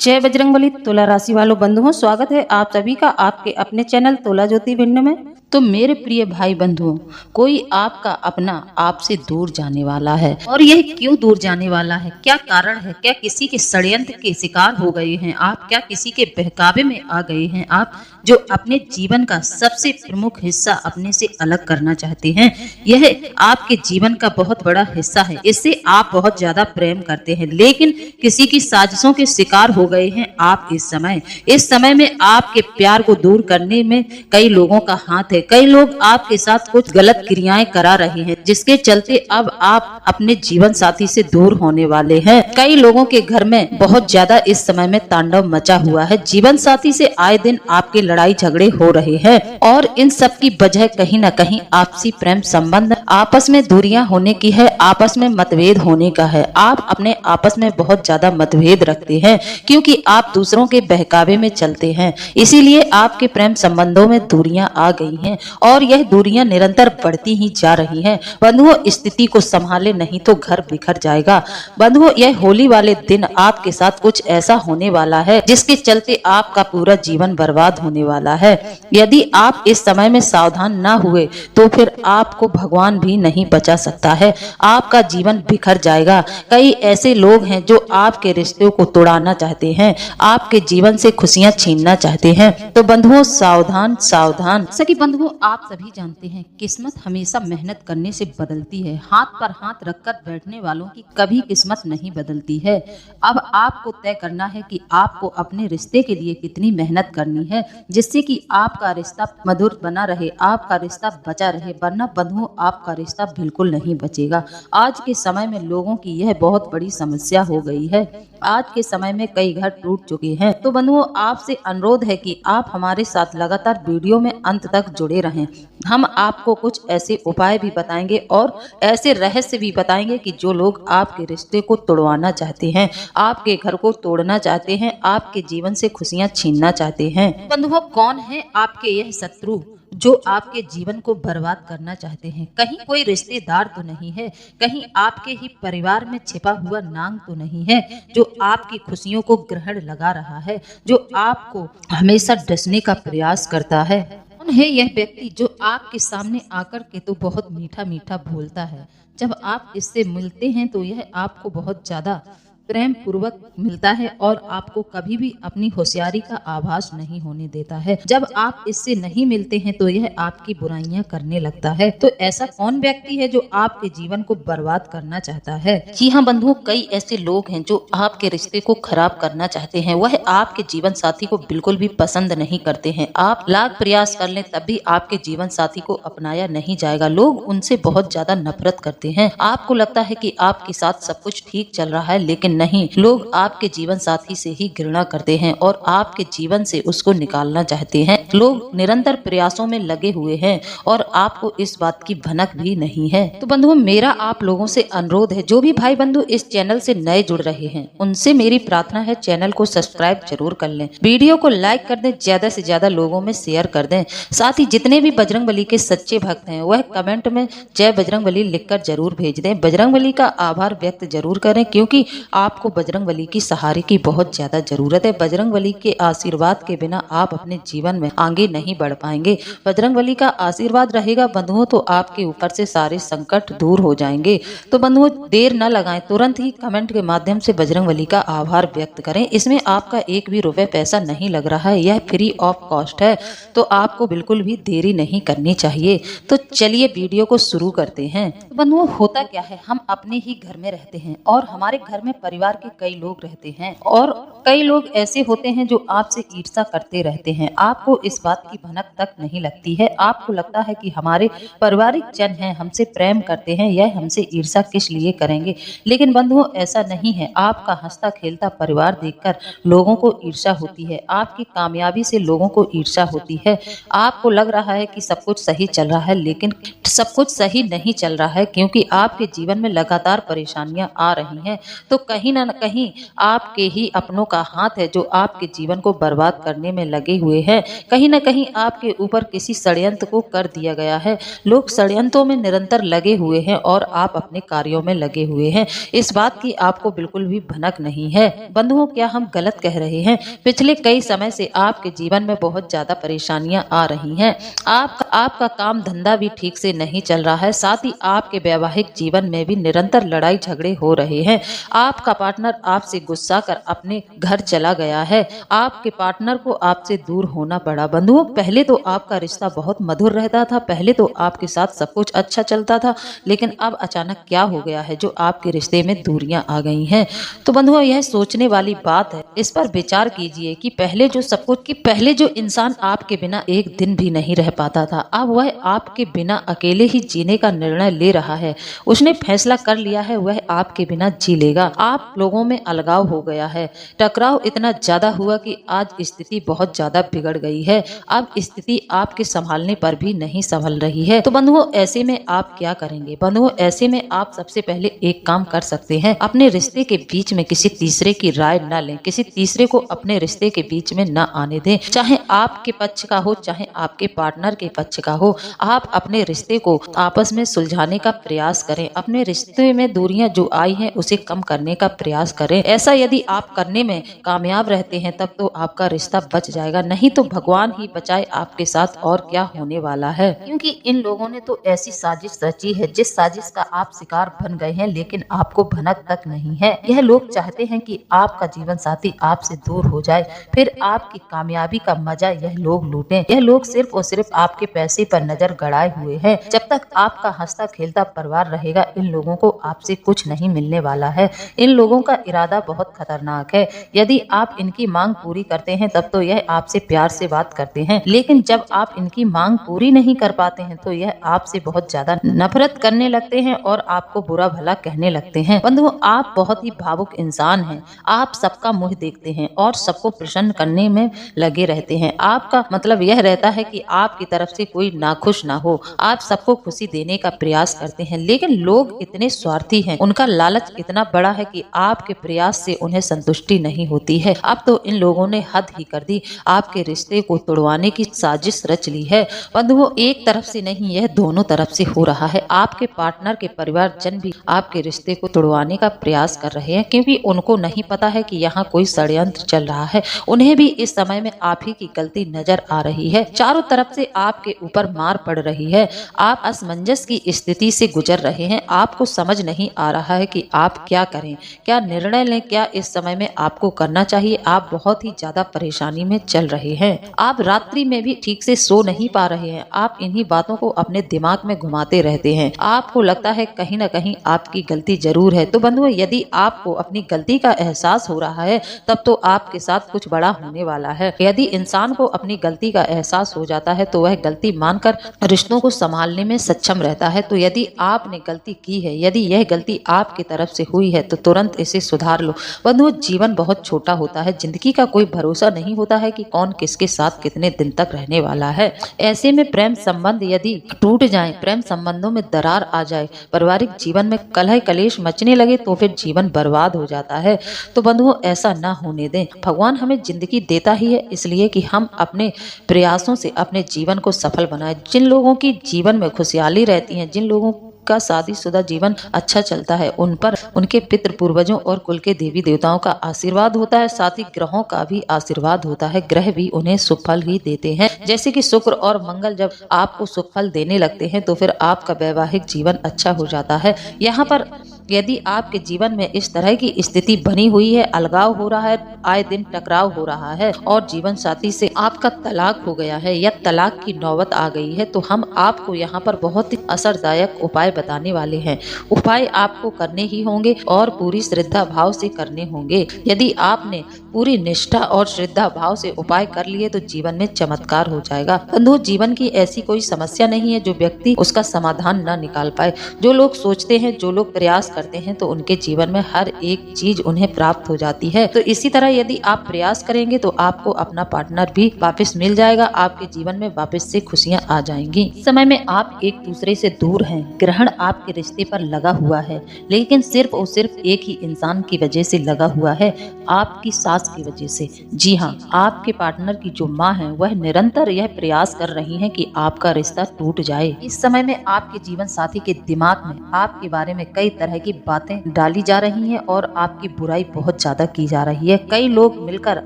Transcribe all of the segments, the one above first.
जय बजरंगबली। तुला राशि वालों बंधुओं, स्वागत है आप सभी का आपके अपने चैनल तुला ज्योति भिंड में। तो मेरे प्रिय भाई बंधुओं, कोई आपका अपना आपसे दूर जाने वाला है। और यह क्यों दूर जाने वाला है, क्या कारण है? क्या किसी के षड्यंत्र के शिकार हो गए हैं आप? क्या किसी के बहकावे में आ गए हैं आप, जो अपने जीवन का सबसे प्रमुख हिस्सा अपने से अलग करना चाहते हैं? यह आपके जीवन का बहुत बड़ा हिस्सा है, इससे आप बहुत ज्यादा प्रेम करते हैं, लेकिन किसी की साजिशों के शिकार हो गए हैं आप। इस समय में आपके प्यार को दूर करने में कई लोगों का हाथ है। कई लोग आपके साथ कुछ गलत क्रियाएं करा रहे हैं, जिसके चलते अब आप अपने जीवन साथी से दूर होने वाले हैं। कई लोगों के घर में बहुत ज्यादा इस समय में तांडव मचा हुआ है। जीवन साथी से आए दिन आपके लड़ाई झगड़े हो रहे हैं, और इन सब की वजह कहीं न कहीं आपसी प्रेम संबंध आपस में दूरियां होने की है, आपस में मतभेद होने का है। आप अपने आपस में बहुत ज्यादा मतभेद रखते हैं, क्योंकि आप दूसरों के बहकावे में चलते हैं, इसीलिए आपके प्रेम संबंधों में दूरियां आ गई हैं, और यह दूरियां निरंतर बढ़ती ही जा रही हैं। बंधुओं, स्थिति को संभाले नहीं तो घर बिखर जाएगा। बंधुओं, यह होली वाले दिन आपके साथ कुछ ऐसा होने वाला है, जिसके चलते आपका पूरा जीवन बर्बाद होने वाला है। यदि आप इस समय में सावधान न हुए तो फिर आपको भगवान भी नहीं बचा सकता है, आपका जीवन बिखर जाएगा। कई ऐसे लोग हैं जो आपके रिश्तों को तोड़ाना चाहते हैं, आपके जीवन से खुशियां छीनना चाहते हैं। तो बंधुओं, सावधान सावधान। सखी बंधुओं, आप सभी जानते हैं किस्मत हमेशा मेहनत करने से बदलती है। हाथ पर हाथ रखकर बैठने वालों की कभी किस्मत नहीं बदलती है। अब आपको तय करना है कि आपको अपने रिश्ते के लिए कितनी मेहनत करनी है, जिससे कि आपका रिश्ता मधुर बना रहे, आपका रिश्ता बचा रहे। वरना बंधुओं, आपका रिश्ता बिल्कुल नहीं बचेगा। आज के समय में लोगों की यह बहुत बड़ी समस्या हो गई है। आज के समय में कई घर टूट चुके हैं। तो बंधुओं, आपसे अनुरोध है कि आप हमारे साथ लगातार वीडियो में अंत तक जुड़े रहें। हम आपको कुछ ऐसे उपाय भी बताएंगे और ऐसे रहस्य भी बताएंगे कि जो लोग आपके रिश्ते को तोड़वाना चाहते हैं, आपके घर को तोड़ना चाहते हैं, आपके जीवन से खुशियां छीनना चाहते हैं। बंधुओं, कौन है आपके यह शत्रु जो आपके जीवन को बर्बाद करना चाहते हैं? कहीं कोई रिश्तेदार तो नहीं है, कहीं आपके ही परिवार में छिपा हुआ नांग तो नहीं है, जो आपकी खुशियों को ग्रहण लगा रहा है, जो आपको हमेशा डसने का प्रयास करता है? कौन है यह व्यक्ति जो आपके सामने आकर के तो बहुत मीठा मीठा बोलता है, जब आप इससे मिलते हैं तो यह आपको बहुत ज्यादा प्रेम पूर्वक मिलता है और आपको कभी भी अपनी होशियारी का आभास नहीं होने देता है? जब आप इससे नहीं मिलते हैं तो यह आपकी बुराइयां करने लगता है। तो ऐसा कौन व्यक्ति है जो आपके जीवन को बर्बाद करना चाहता है? जी हाँ बंधुओं, कई ऐसे लोग हैं जो आपके रिश्ते को खराब करना चाहते हैं। वह आपके जीवन साथी को बिल्कुल भी पसंद नहीं करते हैं। आप लाख प्रयास कर लें तब भी आपके जीवन साथी को अपनाया नहीं जाएगा। लोग उनसे बहुत ज्यादा नफरत करते हैं। आपको लगता है कि आपके साथ सब कुछ ठीक चल रहा है, लेकिन नहीं, लोग आपके जीवन साथी से ही घृणा करते हैं और आपके जीवन से उसको निकालना चाहते हैं। लोग निरंतर प्रयासों में लगे हुए हैं और आपको इस बात की भनक भी नहीं है। तो बंधुओं, मेरा आप लोगों से अनुरोध है, जो भी भाई बंधु इस चैनल से नए जुड़ रहे हैं, उनसे मेरी प्रार्थना है चैनल को सब्सक्राइब जरूर कर लें, वीडियो को लाइक कर दें, ज्यादा से ज्यादा लोगों में शेयर कर दें। साथ ही जितने भी बजरंगबली के सच्चे भक्त हैं वह कमेंट में जय बजरंगबली लिखकर जरूर भेज दें। बजरंगबली का आभार व्यक्त जरूर करें, क्योंकि आपको बजरंगबली की सहारे की बहुत ज्यादा जरूरत है। बजरंगबली के आशीर्वाद के बिना आप अपने जीवन में आगे नहीं बढ़ पाएंगे। बजरंगबली का आशीर्वाद रहेगा बंधुओं तो आपके ऊपर से सारे संकट दूर हो जाएंगे। तो बंधुओं, देर न लगाएं, तुरंत ही कमेंट के माध्यम से बजरंगबली का आभार व्यक्त करें। इसमें आपका एक भी रुपए पैसा नहीं लग रहा है, यह फ्री ऑफ कॉस्ट है, तो आपको बिल्कुल भी देरी नहीं करनी चाहिए। तो चलिए वीडियो को शुरू करते हैं। बंधुओं, होता क्या है, हम अपने ही घर में रहते हैं और हमारे घर में परिवार के कई लोग रहते हैं, और कई लोग ऐसे होते हैं जो आपसे ईर्ष्या करते रहते हैं। आपको इस बात की भनक तक नहीं लगती है। आपको लगता है कि हमारे पारिवारिक जन हैं, हमसे प्रेम करते हैं, यह हमसे ईर्ष्या किस लिए करेंगे? लेकिन बंधुओं, ऐसा नहीं है। आपका हंसता खेलता परिवार देखकर लोगों को ईर्ष्या होती है, आपकी कामयाबी से लोगों को ईर्ष्या होती है। आपको लग रहा है कि सब कुछ सही चल रहा है, लेकिन सब कुछ सही नहीं चल रहा है, क्योंकि आपके जीवन में लगातार परेशानियां आ रही हैं। तो कहीं ना कहीं आपके ही अपनों का हाथ है जो आपके जीवन को बर्बाद करने में लगे हुए हैं। कहीं न कहीं आपके ऊपर किसी षड्यंत्र को कर दिया गया है। लोग षड्यंत्रों में निरंतर लगे हुए हैं और आप अपने कार्यों में लगे हुए हैं। इस बात की आपको बिल्कुल भी भनक नहीं है। बंधुओं, क्या हम गलत कह रहे हैं? पिछले कई समय से आपके जीवन में बहुत ज्यादा परेशानियां आ रही हैं। आपका काम धंधा भी ठीक से नहीं चल रहा है, साथ ही आपके वैवाहिक जीवन में भी निरंतर लड़ाई झगड़े हो रहे हैं। आपका पार्टनर आपसे गुस्सा कर अपने घर चला गया है। आपके पार्टनर को आपसे दूर होना पड़ा। बंधुओं, पहले तो आपका रिश्ता बहुत मधुर रहता था, पहले तो आपके साथ सब कुछ अच्छा चलता था, लेकिन अब अचानक क्या हो गया है जो आपके रिश्ते में दूरियां आ गई हैं? तो बंधुओं, यह सोचने वाली बात है। इस पर विचार कीजिए कि पहले जो इंसान आपके बिना एक दिन भी नहीं रह पाता था, अब वह आपके बिना अकेले ही जीने का निर्णय ले रहा है। उसने फैसला कर लिया है वह आपके बिना जी लेगा। आप लोगों में अलगाव हो गया है। टकराव इतना ज्यादा हुआ कि आज स्थिति बहुत ज्यादा बिगड़ गई है। अब स्थिति आपके संभालने पर भी नहीं संभल रही है। तो बंधुओं, ऐसे में आप क्या करेंगे? बंधुओं, ऐसे में आप सबसे पहले एक काम कर सकते हैं। अपने रिश्ते के बीच में किसी तीसरे की राय न लें, किसी तीसरे को अपने रिश्ते के बीच में न आने दें। चाहे आपके पक्ष का हो, चाहे आपके पार्टनर के पक्ष का हो, आप अपने रिश्ते को आपस में सुलझाने का प्रयास करें। अपने रिश्ते में दूरियां जो आई हैं उसे कम करने का प्रयास करें। ऐसा यदि आप करने में कामयाब रहते हैं तब तो आपका रिश्ता बच जाएगा, नहीं तो भगवान ही बचाए आपके साथ और क्या होने वाला है। क्योंकि इन लोगों ने तो ऐसी साजिश रची है जिस साजिश का आप शिकार बन गए हैं, लेकिन आपको भनक तक नहीं है। यह लोग चाहते हैं कि आपका जीवन साथी आपसे दूर हो जाए, फिर आपकी कामयाबी का मजा यह लोग लूटें। यह लोग सिर्फ और सिर्फ आपके पैसे पर नजर गड़ाए हुए हैं। जब तक आपका हंसता खेलता परिवार रहेगा, इन लोगों को आपसे कुछ नहीं मिलने वाला है। इन लोगों का इरादा बहुत खतरनाक है। यदि आप इनकी मांग पूरी करते हैं तब तो यह आपसे प्यार से बात करते हैं, लेकिन जब आप इनकी मांग पूरी नहीं कर पाते हैं तो यह आपसे बहुत ज्यादा नफरत करने लगते हैं और आपको बुरा भला कहने लगते हैं। बंधुओं, आप बहुत ही भावुक इंसान हैं। आप सबका मुंह देखते हैं और सबको प्रसन्न करने में लगे रहते हैं। आपका मतलब यह रहता है कि आपकी तरफ से कोई नाखुश ना हो। आप सबको खुशी देने का प्रयास करते हैं, लेकिन लोग इतने स्वार्थी हैं, उनका लालच इतना बड़ा है कि आपके प्रयास से उन्हें संतुष्टि नहीं होती है। अब तो इन लोगों ने हद ही कर दी, आपके रिश्ते को तोड़वाने की साजिश रच ली है। बंधुओं, एक तरफ से नहीं, यह दोनों तरफ से हो रहा है। आपके पार्टनर के परिवारजन भी आपके रिश्ते को तोड़वाने का प्रयास कर रहे हैं, क्योंकि उनको नहीं पता है कि यहाँ कोई षड्यंत्र चल रहा है। उन्हें भी इस समय में आप ही की गलती नजर आ रही है। चारों तरफ से आपके ऊपर मार पड़ रही है। आप असमंजस की स्थिति से गुजर रहे हैं। आपको समझ नहीं आ रहा है कि आप क्या करें, क्या निर्णय लें, क्या इस समय में आपको करना चाहिए। आप बहुत ही ज्यादा परेशानी में चल रहे हैं। आप रात्रि में भी ठीक से सो नहीं पा रहे हैं। आप इन्हीं बातों को अपने दिमाग में घुमाते रहते हैं। आपको लगता है कहीं न कहीं आपकी गलती जरूर है। तो बंधुओं, यदि आपको अपनी गलती का एहसास हो रहा है तब तो आपके साथ कुछ बड़ा होने वाला है। यदि इंसान को अपनी गलती का एहसास हो जाता है तो वह गलती मानकर रिश्तों को संभालने में सक्षम रहता है। तो यदि आपने गलती की है, यदि यह गलती आपकी तरफ से हुई है तो तुरंत इसे सुधार लो। बंधुओं, जीवन बहुत छोटा होता है। जिंदगी का कोई भरोसा नहीं होता है कि कौन किसके साथ कितने दिन तक रहने वाला है। ऐसे में प्रेम संबंध यदि टूट जाए, प्रेम संबंधों में दरार आ जाए, पारिवारिक जीवन में कलह कलेश मचने लगे तो फिर जीवन बर्बाद हो जाता है। तो बंधुओं, ऐसा ना होने दें। भगवान हमें जिंदगी देता ही है इसलिए कि हम अपने प्रयासों से अपने जीवन को सफल बनाएं। जिन लोगों की जीवन में खुशहाली रहती है, जिन लोगों का शादीशुदा जीवन अच्छा चलता है, उन पर उनके पितृ पूर्वजों और कुल के देवी देवताओं का आशीर्वाद होता है। साथ ही ग्रहों का भी आशीर्वाद होता है। ग्रह भी उन्हें शुभ फल ही देते हैं। जैसे कि शुक्र और मंगल जब आपको शुभ फल देने लगते हैं तो फिर आपका वैवाहिक जीवन अच्छा हो जाता है। यहाँ पर यदि आपके जीवन में इस तरह की स्थिति बनी हुई है, अलगाव हो रहा है, आए दिन टकराव हो रहा है और जीवन साथी से आपका तलाक हो गया है या तलाक की नौबत आ गई है, तो हम आपको यहाँ पर बहुत ही असरदायक उपाय बताने वाले हैं। उपाय आपको करने ही होंगे और पूरी श्रद्धा भाव से करने होंगे। यदि आपने पूरी निष्ठा और श्रद्धा भाव से उपाय कर लिए तो जीवन में चमत्कार हो जाएगा। बंधु, जीवन की ऐसी कोई समस्या नहीं है जो व्यक्ति उसका समाधान न निकाल पाए। जो लोग सोचते हैं, जो लोग प्रयास करते हैं तो उनके जीवन में हर एक चीज उन्हें प्राप्त हो जाती है। तो इसी तरह यदि आप प्रयास करेंगे तो आपको अपना पार्टनर भी वापस मिल जाएगा। आपके जीवन में वापस से खुशियां आ जाएंगी। इस समय में आप एक दूसरे से दूर हैं। ग्रहण आपके रिश्ते पर लगा हुआ है, लेकिन सिर्फ और सिर्फ एक ही इंसान की वजह से लगा हुआ है। आपकी सास प्रयास की वजह से। जी हाँ, आपके पार्टनर की जो माँ है वह निरंतर यह प्रयास कर रही हैं कि आपका रिश्ता टूट जाए। इस समय में आपके जीवन साथी के दिमाग में आपके बारे में कई तरह की बातें डाली जा रही हैं और आपकी बुराई बहुत ज्यादा की जा रही है। कई लोग मिलकर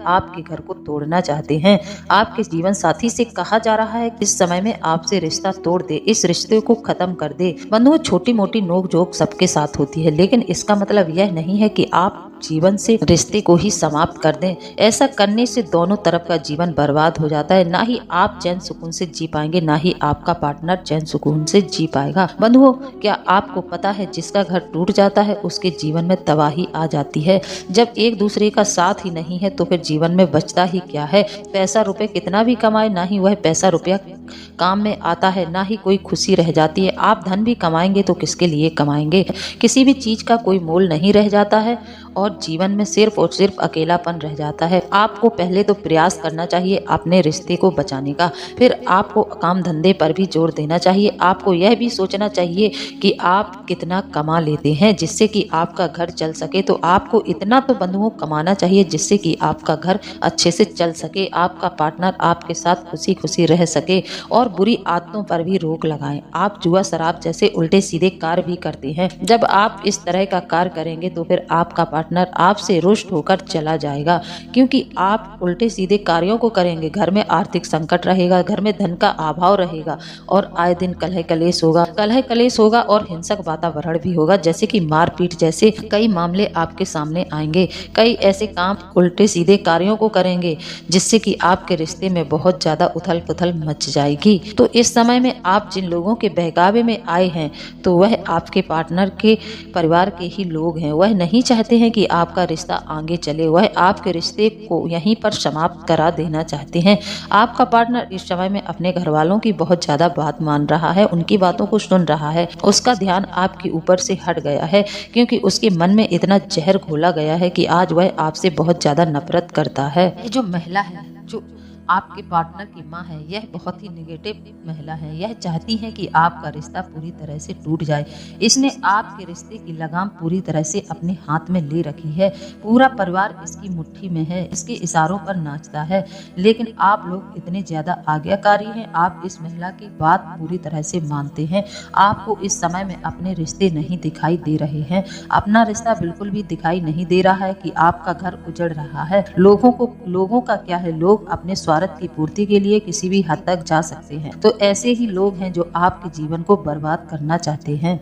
आपके घर को तोड़ना चाहते हैं। आपके जीवन साथी से कहा जा रहा है कि इस समय में आपसे रिश्ता तोड़ दे, इस रिश्ते को खत्म कर दे। बंधुओं, छोटी मोटी नोक-झोंक सबके साथ होती है, लेकिन इसका मतलब यह नहीं है कि आप जीवन से रिश्ते को ही समाप्त कर दें। ऐसा करने से दोनों तरफ का जीवन बर्बाद हो जाता है। ना ही आप चैन सुकून से जी पाएंगे, ना ही आपका पार्टनर चैन सुकून से जी पाएगा। बंधुओं, क्या आपको पता है जिसका घर टूट जाता है उसके जीवन में तबाही आ जाती है। जब एक दूसरे का साथ ही नहीं है तो फिर जीवन में बचता ही क्या है। पैसा रुपए कितना भी कमाए, ना ही वह पैसा रुपया काम में आता है, ना ही कोई खुशी रह जाती है। आप धन भी कमाएंगे तो किसके लिए कमाएंगे। किसी भी चीज का कोई मोल नहीं रह जाता है और जीवन में सिर्फ और सिर्फ अकेलापन रह जाता है। आपको पहले तो प्रयास करना चाहिए अपने रिश्ते को बचाने का, फिर आपको काम धंधे पर भी जोर देना चाहिए। आपको यह भी सोचना चाहिए कि आप कितना कमा लेते हैं जिससे कि आपका घर चल सके। तो आपको इतना तो बंधुओं कमाना चाहिए जिससे कि आपका घर अच्छे से चल सके, आपका पार्टनर आपके साथ खुशी खुशी रह सके। और बुरी आदतों पर भी रोक लगाएं। आप जुआ शराब जैसे उल्टे सीधे कार्य भी करते हैं। जब आप इस तरह का कार्य करेंगे तो फिर आपका पार्टनर आपसे रुष्ट होकर चला जाएगा, क्योंकि आप उल्टे सीधे कार्यों को करेंगे। घर में आर्थिक संकट रहेगा, घर में धन का अभाव रहेगा और आए दिन कलह कलेश होगा और हिंसक वातावरण भी होगा, जैसे कि मारपीट जैसे कई मामले आपके सामने आएंगे। कई ऐसे काम उल्टे सीधे कार्यों को करेंगे जिससे कि आपके रिश्ते में बहुत ज्यादा उथल पुथल मच जाएगी। तो इस समय में आप जिन लोगों के बहकावे में आए हैं तो वह आपके पार्टनर के परिवार के ही लोग हैं। वह नहीं चाहते हैं कि आपका रिश्ता आगे चले, वह आपके रिश्ते को यहीं पर समाप्त करा देना चाहते हैं। आपका पार्टनर इस समय में अपने घर वालों की बहुत ज्यादा बात मान रहा है, उनकी बातों को सुन रहा है। उसका ध्यान आपके ऊपर से हट गया है, क्योंकि उसके मन में इतना जहर घोला गया है कि आज वह आपसे बहुत ज्यादा नफरत करता है। ये जो महिला है, जो आपके पार्टनर की माँ है, यह बहुत ही नेगेटिव महिला है। यह चाहती है कि आपका रिश्ता पूरी तरह से टूट जाए। इसने आपके रिश्ते की लगाम पूरी तरह से अपने हाथ में ले रखी है। पूरा परिवार इसकी मुट्ठी में है, इसके इशारों पर नाचता है। लेकिन आप लोग इतने ज्यादा आज्ञाकारी हैं, आप इस महिला की बात पूरी तरह से मानते हैं। आपको इस समय में अपने रिश्ते नहीं दिखाई दे रहे हैं, अपना रिश्ता बिल्कुल भी दिखाई नहीं दे रहा है कि आपका घर उजड़ रहा है। लोगों का क्या है, लोग अपने स्वार्थ की पूर्ति के लिए किसी भी हद तक जा सकते हैं। तो ऐसे ही लोग हैं जो आपके जीवन को बर्बाद करना चाहते हैं।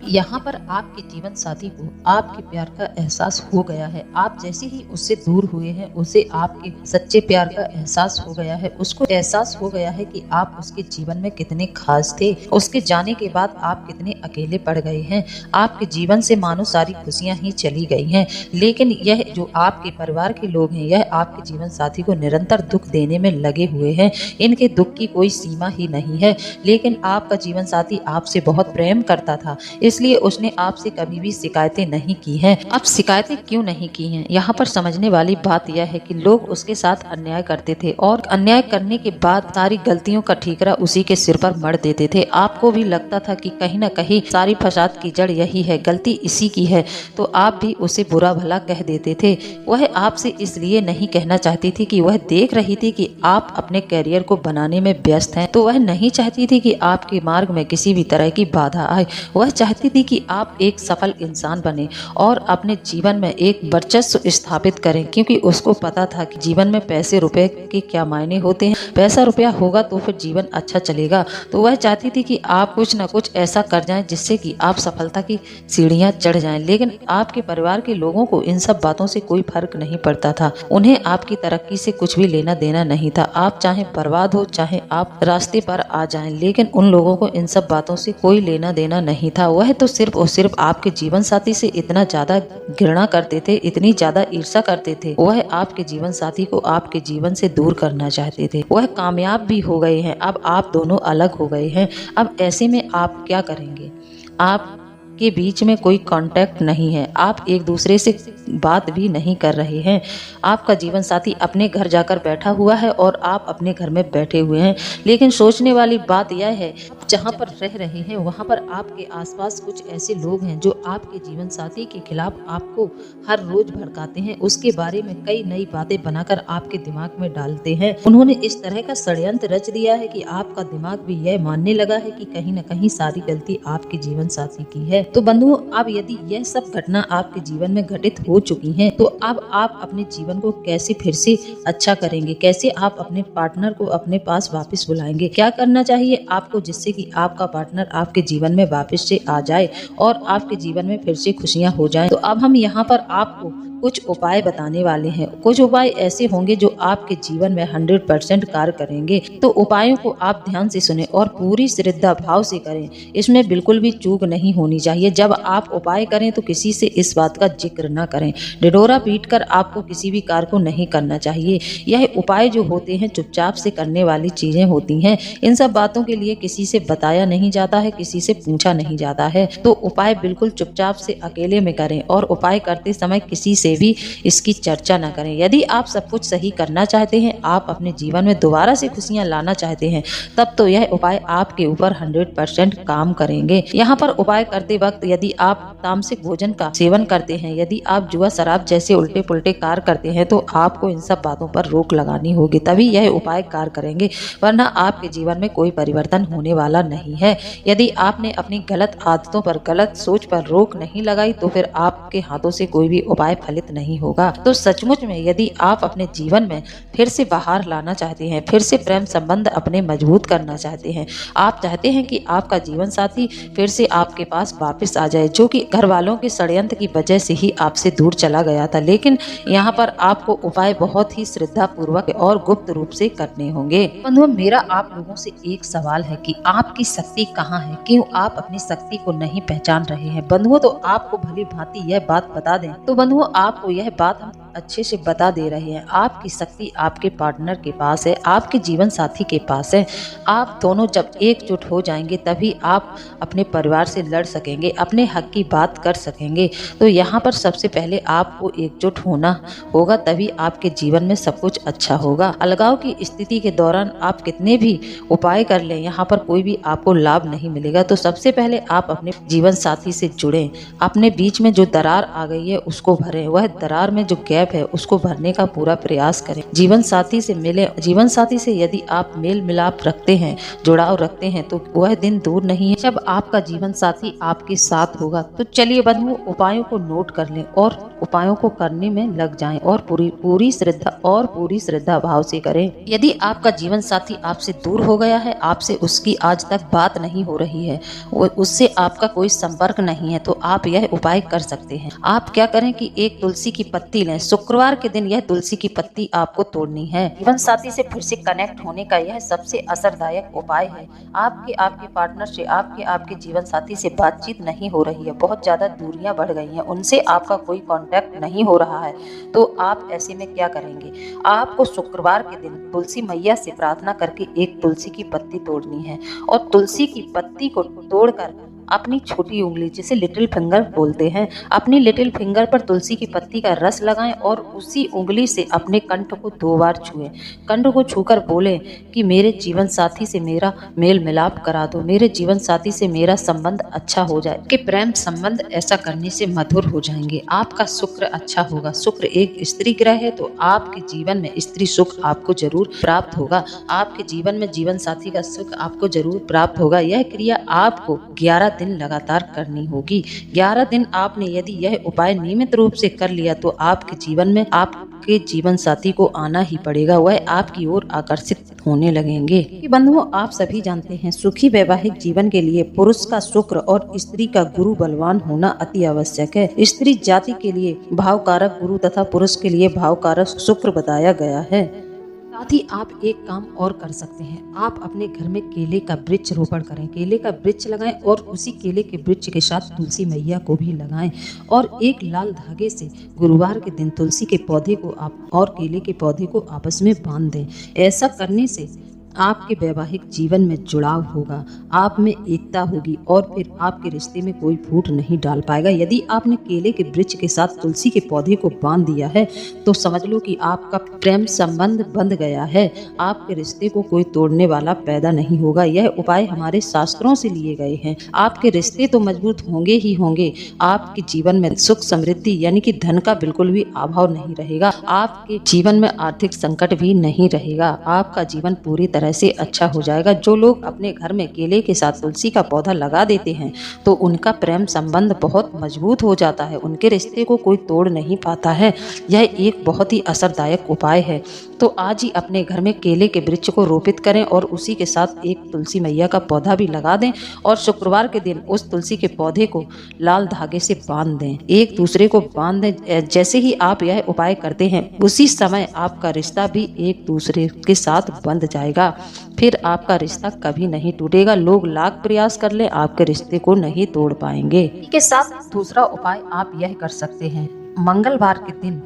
यहाँ पर आपके जीवन साथी को आपके प्यार का एहसास हो गया है। आप जैसे ही उससे दूर हुए हैं, उसे आपके सच्चे प्यार का एहसास हो गया है। उसको एहसास हो गया है कि आप उसके जीवन में कितने खास थे। उसके जाने के बाद आप कितने अकेले पड़ गए हैं। आपके जीवन से मानो सारी खुशियां ही चली गई हैं। लेकिन यह जो आपके परिवार के लोग हैं, यह आपके जीवन साथी को निरंतर दुख देने में लगे हुए हैं। इनके दुख की कोई सीमा ही नहीं है। लेकिन आपका जीवन साथी आपसे बहुत प्रेम करता था, इसलिए उसने आपसे कभी भी शिकायतें नहीं की हैं। अब शिकायतें क्यों नहीं की हैं? यहाँ पर समझने वाली बात यह है कि लोग उसके साथ अन्याय करते थे और अन्याय करने के बाद सारी गलतियों का ठीकरा उसी के सिर पर मढ़ देते थे। आपको भी लगता था कि कहीं न कहीं सारी फसाद की जड़ यही है, गलती इसी की है, तो आप भी उसे बुरा भला कह देते थे। वह आपसे इसलिए नहीं कहना चाहती थी कि वह देख रही थी कि आप अपने कैरियर को बनाने में व्यस्त हैं, तो वह नहीं चाहती थी कि आपके मार्ग में किसी भी तरह की बाधा आए। वह चाहती थी कि आप एक सफल इंसान बने और अपने जीवन में एक वर्चस्व स्थापित करें, क्योंकि उसको पता था कि जीवन में पैसे रुपए के क्या मायने होते हैं। पैसा रुपया होगा तो फिर जीवन अच्छा चलेगा। तो वह चाहती थी कि आप कुछ न कुछ ऐसा कर जाएं जिससे कि आप सफलता की सीढ़ियां चढ़ जाएं। लेकिन आपके परिवार के लोगों को इन सब बातों से कोई फर्क नहीं पड़ता था। उन्हें आपकी तरक्की से कुछ भी लेना देना नहीं था। आप चाहे बर्बाद हो, चाहे आप रास्ते पर आ जाएं, लेकिन उन लोगों को इन सब बातों से कोई लेना देना नहीं था। वह तो सिर्फ और सिर्फ आपके जीवन साथी से इतना ज्यादा घृणा करते थे, इतनी ज्यादा ईर्ष्या करते थे। वह आपके जीवन साथी को आपके जीवन से दूर करना चाहते थे। वह कामयाब भी हो गए हैं, अब आप दोनों अलग हो गए हैं। अब ऐसे में आप क्या करेंगे? आप के बीच में कोई कांटेक्ट नहीं है, आप एक दूसरे से बात भी नहीं कर रहे हैं। आपका जीवन साथी अपने घर जाकर बैठा हुआ है और आप अपने घर में बैठे हुए हैं। लेकिन सोचने वाली बात यह है, जहाँ पर रह रहे हैं वहाँ पर आपके आसपास कुछ ऐसे लोग हैं जो आपके जीवन साथी के खिलाफ आपको हर रोज भड़काते हैं, उसके बारे में कई नई बातें बनाकर आपके दिमाग में डालते हैं। उन्होंने इस तरह का षड्यंत्र रच दिया है कि आपका दिमाग भी यह मानने लगा है कि कहीं न कहीं सारी गलती आपके जीवन साथी की है। तो बंधुओं, अब यदि यह सब घटना आपके जीवन में घटित हो चुकी है तो अब आप अपने जीवन को कैसे फिर से अच्छा करेंगे, कैसे आप अपने पार्टनर को अपने पास वापस बुलाएंगे, क्या करना चाहिए आपको जिससे कि आपका पार्टनर आपके जीवन में वापस से आ जाए और आपके जीवन में फिर से खुशियां हो जाएं। तो अब हम यहाँ पर आपको कुछ उपाय बताने वाले हैं। कुछ उपाय ऐसे होंगे जो आपके जीवन में 100% कार्य करेंगे। तो उपायों को आप ध्यान से सुने और पूरी श्रद्धा भाव से करें, इसमें बिल्कुल भी चूक नहीं होनी चाहिए। जब आप उपाय करें तो किसी से इस बात का जिक्र न करें। ढिढोरा पीटकर आपको किसी भी कार्य को नहीं करना चाहिए। यह उपाय जो होते हैं चुपचाप से करने वाली चीजें होती हैं। इन सब बातों के लिए किसी से बताया नहीं जाता है, किसी से पूछा नहीं जाता है। तो उपाय बिल्कुल चुपचाप से अकेले में करें और उपाय करते समय किसी से भी इसकी चर्चा न करें। यदि आप सब कुछ सही करना चाहते हैं, आप अपने जीवन में दोबारा से खुशियां लाना चाहते हैं, तब तो यह उपाय आपके ऊपर 100% काम करेंगे। यहाँ पर उपाय करते वक्त यदि आप तामसिक भोजन का सेवन करते हैं, यदि आप जुआ शराब जैसे उल्टे पुल्टे कार्य करते हैं, तो आपको इन सब बातों पर रोक लगानी होगी, तभी यह उपाय कार्य करेंगे, वरना आपके जीवन में कोई परिवर्तन होने वाला नहीं है। यदि आपने अपनी गलत आदतों पर, गलत सोच पर रोक नहीं लगाई तो फिर आपके हाथों से कोई भी उपाय फलित नहीं होगा। तो सचमुच में यदि आप अपने जीवन में फिर से बाहर लाना चाहते हैं, फिर से प्रेम संबंध अपने मजबूत करना चाहते हैं, आप चाहते हैं कि आपका जीवन साथी फिर से आपके पास वापस आ जाए, जो कि घर वालों के षड्यंत्र की वजह से ही आपसे दूर चला गया था। लेकिन यहाँ पर आपको उपाय बहुत ही श्रद्धा पूर्वक और गुप्त रूप से करने होंगे। बंधुओं, मेरा आप लोगों से एक सवाल है कि आपकी शक्ति कहाँ है? क्यों आप अपनी शक्ति को नहीं पहचान रहे हैं? बंधुओं, तो आपको भली भांति यह बात बता दें। तो बंधुओं, आपको यह बात हम अच्छे से बता दे रहे हैं। आपकी शक्ति आपके पार्टनर के पास है, आपके जीवन साथी के पास है। आप दोनों जब एकजुट हो जाएंगे तभी आप अपने परिवार से लड़ सकेंगे, अपने हक की बात कर सकेंगे। तो यहाँ पर सबसे पहले आपको एकजुट होना होगा, तभी आपके जीवन में सब कुछ अच्छा होगा। अलगाव की स्थिति के दौरान आप कितने भी उपाय कर लें, यहाँ पर कोई भी आपको लाभ नहीं मिलेगा। तो सबसे पहले आप अपने जीवन साथी से जुड़ें, अपने बीच में जो दरार आ गई है उसको भरें, वह दरार में जो गैप है उसको भरने का पूरा प्रयास करें। जीवन साथी से मिले, जीवन साथी से यदि आप मेल मिलाप रखते हैं, जुड़ाव रखते हैं, तो वह दिन दूर नहीं है जब आपका जीवन साथी आपके साथ होगा। तो चलिए बंधुओं, उपायों को नोट कर लें और उपायों को करने में लग जाएं और पूरी श्रद्धा भाव से करें। यदि आपका जीवन साथी आपसे दूर हो गया है, आपसे उसकी आज तक बात नहीं हो रही है, उससे आपका कोई संपर्क नहीं है, तो आप यह उपाय कर सकते हैं। आप क्या करें कि एक तुलसी की पत्ती लें। शुक्रवार के दिन यह तुलसी की पत्ती आपको तोड़नी है। जीवन साथी से फिर से कनेक्ट होने का यह सबसे असरदायक उपाय है। आपके पार्टनर से, आपके जीवन साथी से बातचीत नहीं हो रही है, बहुत ज्यादा दूरियां बढ़ गई हैं, उनसे आपका कोई कांटेक्ट नहीं हो रहा है, तो आप ऐसे में क्या करेंगे? आपको शुक्रवार के दिन तुलसी मैया से प्रार्थना करके एक तुलसी की पत्ती तोड़नी है और तुलसी की पत्ती को तोड़कर अपनी छोटी उंगली, जिसे लिटिल फिंगर बोलते हैं, अपनी लिटिल फिंगर पर तुलसी की पत्ती का रस लगाएं और उसी उंगली से अपने कंठ को 2 बार छुएं। कंठ को छूकर बोलें कि मेरे जीवन साथी से मेरा मेल मिलाप करा दो, मेरे जीवन साथी से मेरा संबंध अच्छा हो जाए, कि प्रेम संबंध ऐसा करने से मधुर हो जाएंगे। आपका शुक्र अच्छा होगा। शुक्र एक स्त्री ग्रह है, तो आपके जीवन में स्त्री सुख आपको जरूर प्राप्त होगा। आपके जीवन में जीवन साथी का सुख आपको जरूर प्राप्त होगा। यह क्रिया आपको 11 दिन लगातार करनी होगी। 11 दिन आपने यदि यह उपाय नियमित रूप से कर लिया तो आपके जीवन में आपके जीवन साथी को आना ही पड़ेगा, वह आपकी ओर आकर्षित होने लगेंगे। बंधुओं, आप सभी जानते हैं, सुखी वैवाहिक जीवन के लिए पुरुष का शुक्र और स्त्री का गुरु बलवान होना अति आवश्यक है। स्त्री जाति के लिए भावकारक गुरु तथा पुरुष के लिए भावकारक शुक्र बताया गया है। साथ ही आप एक काम और कर सकते हैं, आप अपने घर में केले का वृक्ष रोपण करें, केले का वृक्ष लगाएं और उसी केले के वृक्ष के साथ तुलसी मैया को भी लगाएं और एक लाल धागे से गुरुवार के दिन तुलसी के पौधे को आप और केले के पौधे को आपस में बांध दें। ऐसा करने से आपके वैवाहिक जीवन में जुड़ाव होगा, आप में एकता होगी और फिर आपके रिश्ते में कोई फूट नहीं डाल पाएगा। यदि आपने केले के वृक्ष के साथ तुलसी के पौधे को बांध दिया है तो समझ लो कि आपका प्रेम संबंध बंध गया है। आपके रिश्ते को कोई तोड़ने वाला पैदा नहीं होगा। यह उपाय हमारे शास्त्रों से लिए गए हैं। आपके रिश्ते तो मजबूत होंगे ही होंगे, आपके जीवन में सुख समृद्धि यानी कि धन का बिल्कुल भी अभाव नहीं रहेगा। आपके जीवन में आर्थिक संकट भी नहीं रहेगा। आपका जीवन पूरी तरह से अच्छा हो जाएगा। जो लोग अपने घर में केले के साथ तुलसी का पौधा लगा देते हैं तो उनका प्रेम संबंध बहुत मजबूत हो जाता है, उनके रिश्ते को कोई तोड़ नहीं पाता है। यह एक बहुत ही असरदायक उपाय है। तो आज ही अपने घर में केले के वृक्ष को रोपित करें और उसी के साथ एक तुलसी मैया का पौधा भी लगा दें और शुक्रवार के दिन उस तुलसी के पौधे को लाल धागे से बांध दें, एक दूसरे को बांध दें। जैसे ही आप यह उपाय करते हैं उसी समय आपका रिश्ता भी एक दूसरे के साथ बंध जाएगा। फिर आपका रिश्ता कभी नहीं टूटेगा। लोग लाख प्रयास कर ले, आपके रिश्ते को नहीं तोड़ पाएंगे। इसके साथ दूसरा उपाय आप यह कर सकते हैं। मंगलवार के दिन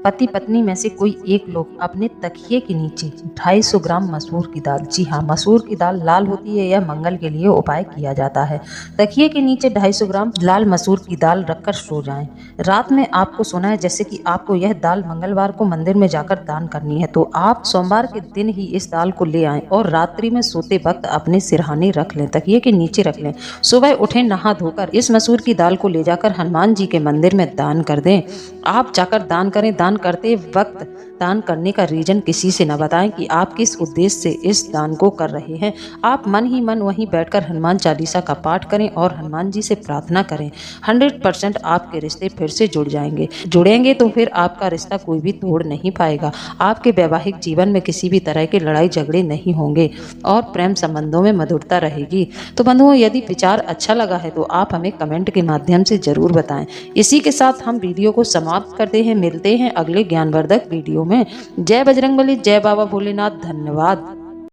पति पत्नी में से कोई एक लोग अपने तकिए के नीचे 250 ग्राम मसूर की दाल, जी हाँ मसूर की दाल लाल होती है, यह मंगल के लिए उपाय किया जाता है। तकिए के नीचे 250 ग्राम लाल मसूर की दाल रखकर सो जाएं। रात में आपको सोना है जैसे कि आपको यह दाल मंगलवार को मंदिर में जाकर दान करनी है, तो आप सोमवार के दिन ही इस दाल को ले आएं और रात्रि में सोते वक्त अपने सिरहाने रख लें, तकिए के नीचे रख लें। सुबह उठें नहा धोकर इस मसूर की दाल को ले जाकर हनुमान जी के मंदिर में दान कर दें। आप जाकर दान करें। दान करते वक्त दान करने का रीजन किसी से न बताएं कि आप किस उद्देश्य से इस दान को कर रहे हैं। आप मन ही मन वहीं बैठकर हनुमान चालीसा का पाठ करें और हनुमान जी से प्रार्थना करें। 100% आपके रिश्ते फिर से जुड़ेंगे तो फिर आपका रिश्ता कोई भी तोड़ नहीं पाएगा। आपके वैवाहिक जीवन में किसी भी तरह के लड़ाई झगड़े नहीं होंगे और प्रेम संबंधों में मधुरता रहेगी। तो बंधुओं, यदि विचार अच्छा लगा है तो आप हमें कमेंट के माध्यम से जरूर बताएं। इसी के साथ हम वीडियो को समाप्त करते हैं। मिलते हैं अगले ज्ञानवर्धक वीडियो में। जय बजरंगबली, जय बाबा भोलेनाथ। धन्यवाद।